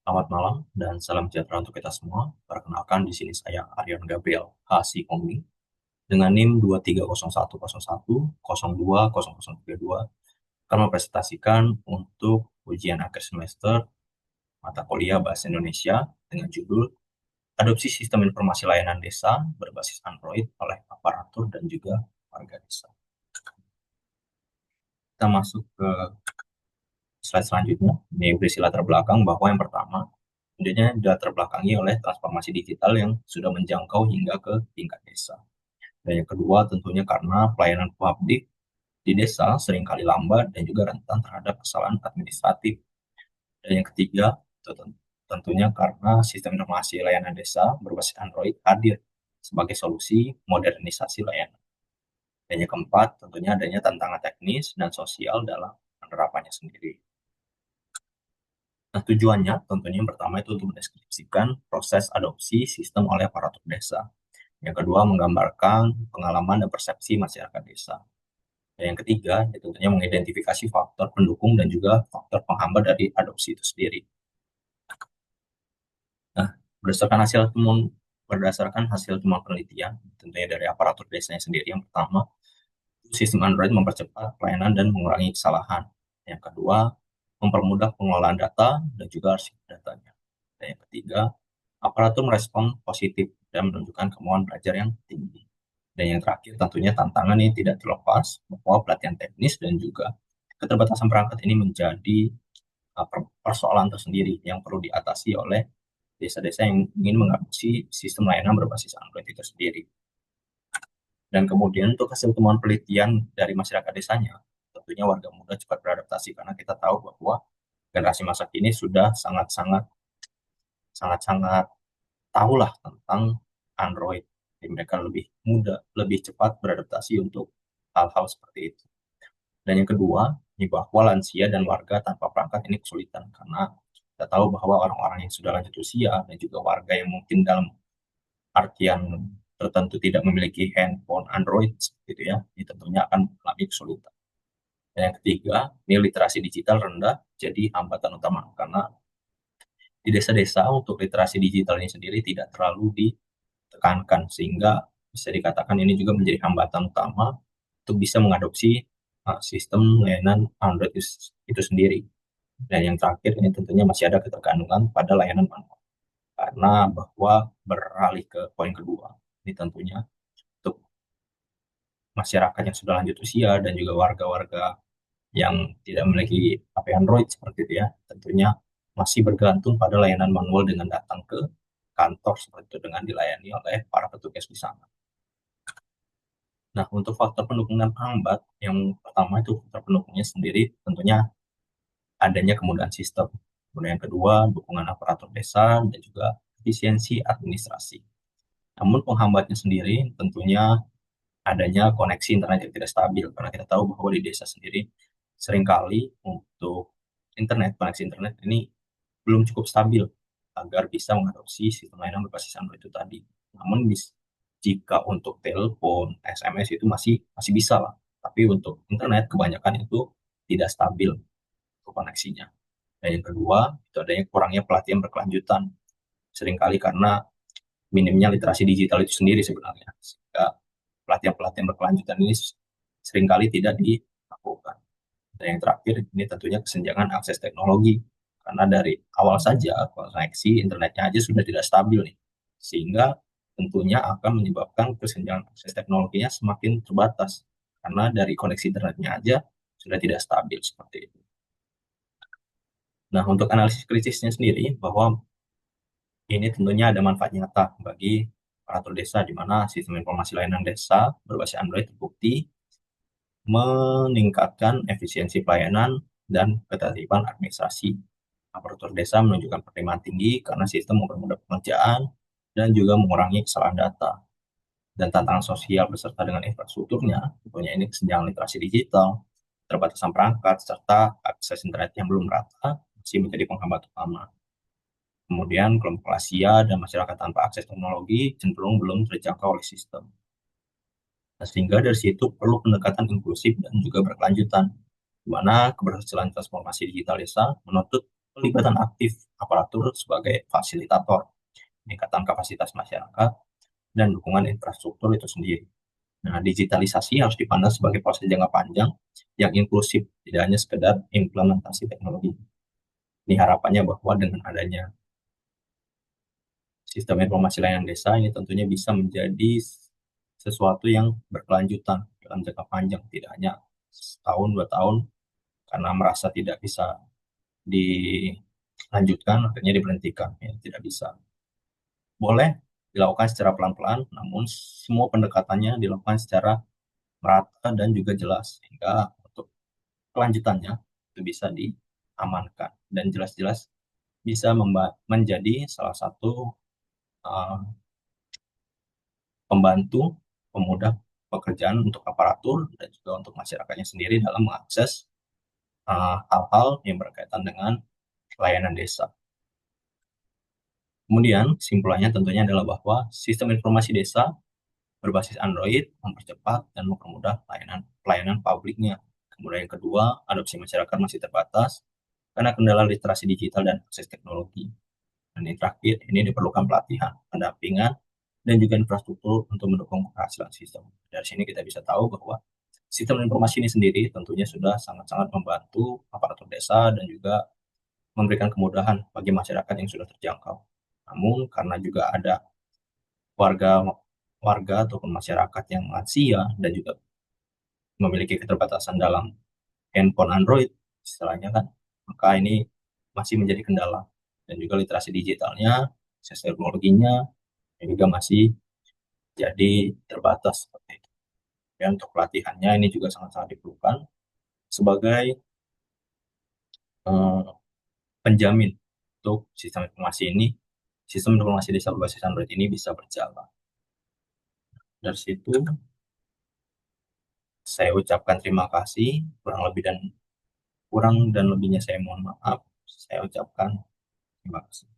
Selamat malam dan salam sejahtera untuk kita semua. Perkenalkan di sini saya Aryan Gabriel Hasi Koming dengan NIM 230101020032 akan mempresentasikan untuk ujian akhir semester mata kuliah Bahasa Indonesia dengan judul Adopsi Sistem Informasi Layanan Desa berbasis Android oleh aparatur dan juga warga desa. Kita masuk ke slide selanjutnya. Ini berisi latar belakang bahwa yang pertama, tentunya latar belakangi oleh transformasi digital yang sudah menjangkau hingga ke tingkat desa. Dan yang kedua, tentunya karena pelayanan publik di desa seringkali lambat dan juga rentan terhadap kesalahan administratif. Dan yang ketiga, tentunya karena sistem informasi layanan desa berbasis Android hadir sebagai solusi modernisasi layanan. Dan yang keempat, tentunya adanya tantangan teknis dan sosial dalam penerapannya sendiri. Nah, tujuannya tentunya yang pertama itu untuk mendeskripsikan proses adopsi sistem oleh aparatur desa. Yang kedua, menggambarkan pengalaman dan persepsi masyarakat desa. Dan yang ketiga, ya tentunya mengidentifikasi faktor pendukung dan juga faktor penghambat dari adopsi itu sendiri. Nah, berdasarkan hasil temuan penelitian, tentunya dari aparatur desanya sendiri, yang pertama, sistem Android mempercepat pelayanan dan mengurangi kesalahan. Yang kedua, mempermudah pengelolaan data dan juga arsip datanya. Dan yang ketiga, aparatur merespon positif dan menunjukkan kemauan belajar yang tinggi. Dan yang terakhir, tentunya tantangan ini tidak terlepas bahwa pelatihan teknis dan juga keterbatasan perangkat ini menjadi persoalan tersendiri yang perlu diatasi oleh desa-desa yang ingin mengadopsi sistem layanan berbasis Android itu sendiri. Dan kemudian untuk hasil temuan penelitian dari masyarakat desanya, tentunya warga muda cepat beradaptasi karena kita tahu bahwa generasi masa kini sudah sangat-sangat tahulah tentang Android. Jadi mereka lebih mudah, lebih cepat beradaptasi untuk hal-hal seperti itu. Dan yang kedua, ini bahwa lansia dan warga tanpa perangkat ini kesulitan karena kita tahu bahwa orang-orang yang sudah lanjut usia dan juga warga yang mungkin dalam artian tertentu tidak memiliki handphone Android gitu ya, ini tentunya akan mengalami kesulitan. Dan yang ketiga, ini literasi digital rendah jadi hambatan utama karena di desa-desa untuk literasi digital ini sendiri tidak terlalu ditekankan sehingga bisa dikatakan ini juga menjadi hambatan utama untuk bisa mengadopsi sistem layanan Android itu sendiri. Dan yang terakhir ini tentunya masih ada ketergantungan pada layanan manual. Karena bahwa beralih ke poin kedua, ini tentunya untuk masyarakat yang sudah lanjut usia dan juga warga-warga yang tidak memiliki HP Android seperti itu ya, tentunya masih bergantung pada layanan manual dengan datang ke kantor seperti itu dengan dilayani oleh para petugas di sana. Nah, untuk faktor pendukung dan penghambat, yang pertama itu faktor pendukungnya sendiri tentunya adanya kemudahan sistem. Kemudian yang kedua, dukungan aparatur desa dan juga efisiensi administrasi. Namun penghambatnya sendiri tentunya adanya koneksi internet yang tidak stabil karena kita tahu bahwa di desa sendiri seringkali untuk koneksi internet ini belum cukup stabil agar bisa mengadopsi sistem layanan berbasis Android itu tadi. Namun jika untuk telepon, SMS itu masih masih bisa lah. Tapi untuk internet kebanyakan itu tidak stabil untuk koneksinya. Dan yang kedua, itu adanya kurangnya pelatihan berkelanjutan. Seringkali karena minimnya literasi digital itu sendiri sebenarnya. Sehingga pelatihan-pelatihan berkelanjutan ini seringkali tidak dilakukan. Dan yang terakhir, ini tentunya kesenjangan akses teknologi. Karena dari awal saja koneksi internetnya aja sudah tidak stabil nih. Sehingga tentunya akan menyebabkan kesenjangan akses teknologinya semakin terbatas. Karena dari koneksi internetnya aja sudah tidak stabil seperti itu. Nah, untuk analisis kritisnya sendiri, bahwa ini tentunya ada manfaat nyata bagi aparatur desa, di mana sistem informasi layanan desa berbasis Android terbukti meningkatkan efisiensi pelayanan dan ketertiban administrasi. Aparatur desa menunjukkan penerimaan tinggi karena sistem mempermudah pekerjaan dan juga mengurangi kesalahan data. Dan tantangan sosial beserta dengan infrastrukturnya, tentunya ini kesenjangan literasi digital, terbatasan perangkat, serta akses internet yang belum rata, masih menjadi penghambat utama. Kemudian kelompok lansia dan masyarakat tanpa akses teknologi cenderung belum terjangkau oleh sistem. Nah, sehingga dari situ perlu pendekatan inklusif dan juga berkelanjutan, di mana keberhasilan transformasi digital desa menuntut pelibatan aktif aparatur sebagai fasilitator, peningkatan kapasitas masyarakat, dan dukungan infrastruktur itu sendiri. Nah, digitalisasi harus dipandang sebagai proses jangka panjang yang inklusif, tidak hanya sekedar implementasi teknologi. Ini harapannya bahwa dengan adanya sistem informasi layanan desa ini tentunya bisa menjadi sesuatu yang berkelanjutan dalam jangka panjang, tidak hanya setahun, 2 tahun, karena merasa tidak bisa dilanjutkan, akhirnya diberhentikan. Ya, tidak bisa. Boleh dilakukan secara pelan-pelan, namun semua pendekatannya dilakukan secara merata dan juga jelas, sehingga untuk kelanjutannya itu bisa diamankan dan jelas-jelas bisa menjadi salah satu uh, pembantu, pemudah pekerjaan untuk aparatur dan juga untuk masyarakatnya sendiri dalam mengakses hal-hal yang berkaitan dengan layanan desa. Kemudian, kesimpulannya tentunya adalah bahwa sistem informasi desa berbasis Android mempercepat dan mempermudah pelayanan publiknya. Kemudian yang kedua, adopsi masyarakat masih terbatas karena kendala literasi digital dan akses teknologi. Dan yang terakhir, ini diperlukan pelatihan, pendampingan, dan juga infrastruktur untuk mendukung keberhasilan sistem. Dari sini kita bisa tahu bahwa sistem informasi ini sendiri tentunya sudah sangat-sangat membantu aparatur desa dan juga memberikan kemudahan bagi masyarakat yang sudah terjangkau. Namun karena juga ada warga warga ataupun masyarakat yang lansia dan juga memiliki keterbatasan dalam handphone Android, istilahnya kan, maka ini masih menjadi kendala. Dan juga literasi digitalnya, akses teknologinya, juga masih jadi terbatas seperti itu. Dan untuk pelatihannya ini juga sangat-sangat diperlukan sebagai eh, penjamin untuk sistem informasi desa berbasis Android ini bisa berjalan. Dari situ saya ucapkan terima kasih, kurang dan lebihnya saya mohon maaf. Saya ucapkan terima kasih.